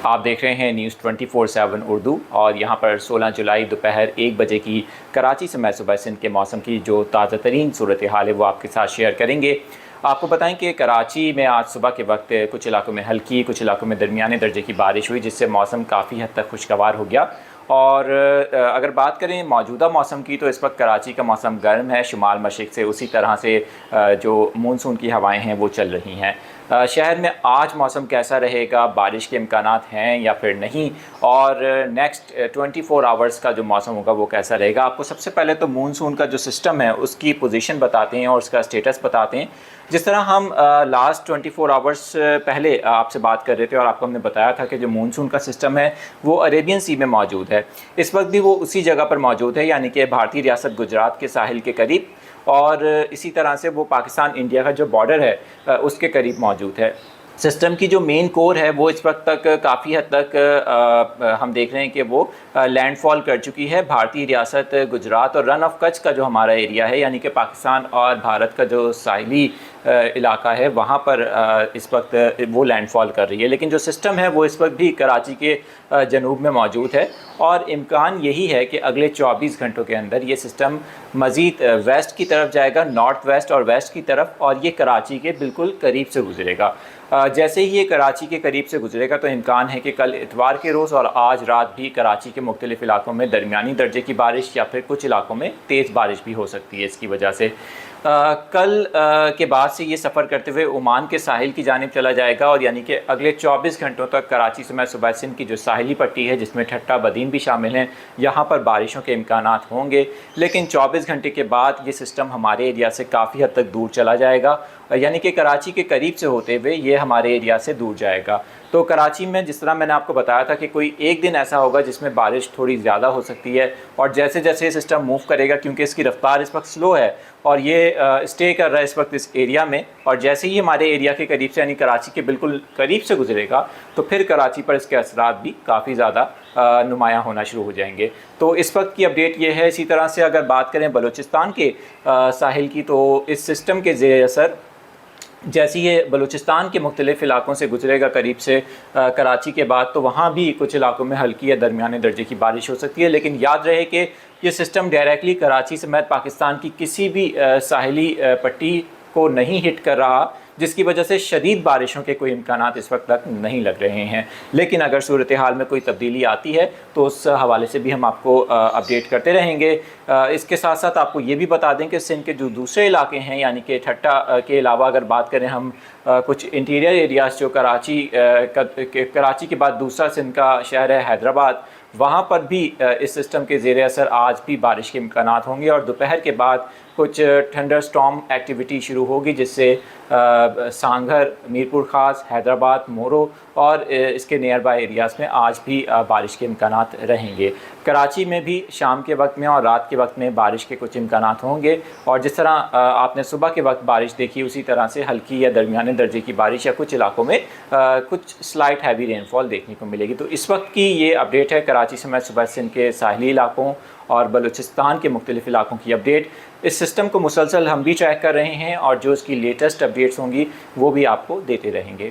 آپ دیکھ رہے ہیں نیوز 24/7 اردو، اور یہاں پر 16 جولائی دوپہر 1 بجے کی کراچی سے میں صبح سندھ کے موسم کی جو تازہ ترین صورتحال ہے وہ آپ کے ساتھ شیئر کریں گے۔ آپ کو بتائیں کہ کراچی میں آج صبح کے وقت کچھ علاقوں میں ہلکی، کچھ علاقوں میں درمیانے درجے کی بارش ہوئی، جس سے موسم کافی حد تک خوشگوار ہو گیا۔ اور اگر بات کریں موجودہ موسم کی، تو اس وقت کراچی کا موسم گرم ہے، شمال مشرق سے اسی طرح سے جو مونسون کی ہوائیں ہیں وہ چل رہی ہیں۔ شہر میں آج موسم کیسا رہے گا، بارش کے امکانات ہیں یا پھر نہیں، اور نیکسٹ 24 آورز کا جو موسم ہوگا وہ کیسا رہے گا، آپ کو سب سے پہلے تو مونسون کا جو سسٹم ہے اس کی پوزیشن بتاتے ہیں اور اس کا اسٹیٹس بتاتے ہیں۔ جس طرح ہم لاسٹ 24 آورز پہلے آپ سے بات کر رہے تھے اور آپ کو ہم نے بتایا تھا کہ جو مونسون کا سسٹم ہے وہ عریبین سی میں موجود ہے، اس وقت بھی وہ اسی جگہ پر موجود ہے، یعنی کہ بھارتی ریاست گجرات کے ساحل کے قریب، اور اسی طرح سے وہ پاکستان انڈیا کا جو بارڈر ہے اس کے قریب موجود ہے۔ سسٹم کی جو مین کور ہے وہ اس وقت تک کافی حد تک ہم دیکھ رہے ہیں کہ وہ لینڈ فال کر چکی ہے۔ بھارتی ریاست گجرات اور رن آف کچھ کا جو ہمارا ایریا ہے، یعنی کہ پاکستان اور بھارت کا جو ساحلی علاقہ ہے، وہاں پر اس وقت وہ لینڈ فال کر رہی ہے، لیکن جو سسٹم ہے وہ اس وقت بھی کراچی کے جنوب میں موجود ہے، اور امکان یہی ہے کہ اگلے 24 گھنٹوں کے اندر یہ سسٹم مزید ویسٹ کی طرف جائے گا، نارتھ ویسٹ اور ویسٹ کی طرف، اور یہ کراچی کے بالکل قریب سے گزرے گا۔ جیسے ہی یہ کراچی کے قریب سے گزرے گا تو امکان ہے کہ کل اتوار کے روز اور آج رات بھی کراچی کے مختلف علاقوں میں درمیانی درجے کی بارش یا پھر کچھ علاقوں میں تیز بارش بھی ہو سکتی ہے اس کی وجہ سے۔ کل کے بعد سے یہ سفر کرتے ہوئے عمان کے ساحل کی جانب چلا جائے گا، اور یعنی کہ اگلے 24 گھنٹوں تک کراچی سے میں صوبہ سندھ کی جو ساحلی پٹی ہے جس میں ٹھٹہ بدین بھی شامل ہیں، یہاں پر بارشوں کے امکانات ہوں گے، لیکن 24 گھنٹے کے بعد یہ سسٹم ہمارے ایریا سے کافی حد تک دور چلا جائے گا، یعنی کہ کراچی کے قریب سے ہوتے ہوئے یہ ہمارے ایریا سے دور جائے گا۔ تو کراچی میں جس طرح میں نے آپ کو بتایا تھا کہ کوئی ایک دن ایسا ہوگا جس میں بارش تھوڑی زیادہ ہو سکتی ہے، اور جیسے جیسے یہ سسٹم موو کرے گا، کیونکہ اس کی رفتار اس وقت سلو ہے اور یہ اسٹے کر رہا ہے اس وقت اس ایریا میں، اور جیسے ہی ہمارے ایریا کے قریب سے یعنی کراچی کے بالکل قریب سے گزرے گا تو پھر کراچی پر اس کے اثرات بھی کافی زیادہ نمایاں ہونا شروع ہو جائیں گے۔ تو اس وقت کی اپڈیٹ یہ ہے۔ اسی طرح سے اگر بات کریں بلوچستان کے ساحل کی، تو اس سسٹم کے زیر اثر جیسے یہ بلوچستان کے مختلف علاقوں سے گزرے گا قریب سے کراچی کے بعد، تو وہاں بھی کچھ علاقوں میں ہلکی یا درمیانے درجے کی بارش ہو سکتی ہے، لیکن یاد رہے کہ یہ سسٹم ڈائریکٹلی کراچی سمیت پاکستان کی کسی بھی ساحلی پٹی کو نہیں ہٹ کر رہا، جس کی وجہ سے شدید بارشوں کے کوئی امکانات اس وقت تک نہیں لگ رہے ہیں، لیکن اگر صورتحال میں کوئی تبدیلی آتی ہے تو اس حوالے سے بھی ہم آپ کو اپڈیٹ کرتے رہیں گے۔ اس کے ساتھ ساتھ آپ کو یہ بھی بتا دیں کہ سندھ کے جو دوسرے علاقے ہیں، یعنی کہ ٹھٹہ کے علاوہ اگر بات کریں ہم کچھ انٹیریئر ایریاز جو کراچی کے بعد دوسرا سندھ کا شہر ہے حیدرآباد، وہاں پر بھی اس سسٹم کے زیر اثر آج بھی بارش کے امکانات ہوں گے، اور دوپہر کے بعد کچھ تھنڈر سٹارم ایکٹیویٹی شروع ہوگی، جس سے سانگھر، میرپور خاص، حیدرآباد، مورو اور اس کے نیئر بائی ایریاز میں آج بھی بارش کے امکانات رہیں گے۔ کراچی میں بھی شام کے وقت میں اور رات کے وقت میں بارش کے کچھ امکانات ہوں گے، اور جس طرح آپ نے صبح کے وقت بارش دیکھی اسی طرح سے ہلکی یا درمیانے درجے کی بارش یا کچھ علاقوں میں کچھ سلائٹ ہیوی رین فال دیکھنے کو ملے گی۔ تو اس وقت کی یہ اپڈیٹ ہے کراچی سے میں صبح سندھ کے ساحلی علاقوں اور بلوچستان کے مختلف علاقوں کی اپڈیٹ۔ اس سسٹم کو مسلسل ہم بھی ٹریک کر رہے ہیں، اور جو اس کی لیٹسٹ اپڈیٹس ہوں گی وہ بھی آپ کو دیتے رہیں گے۔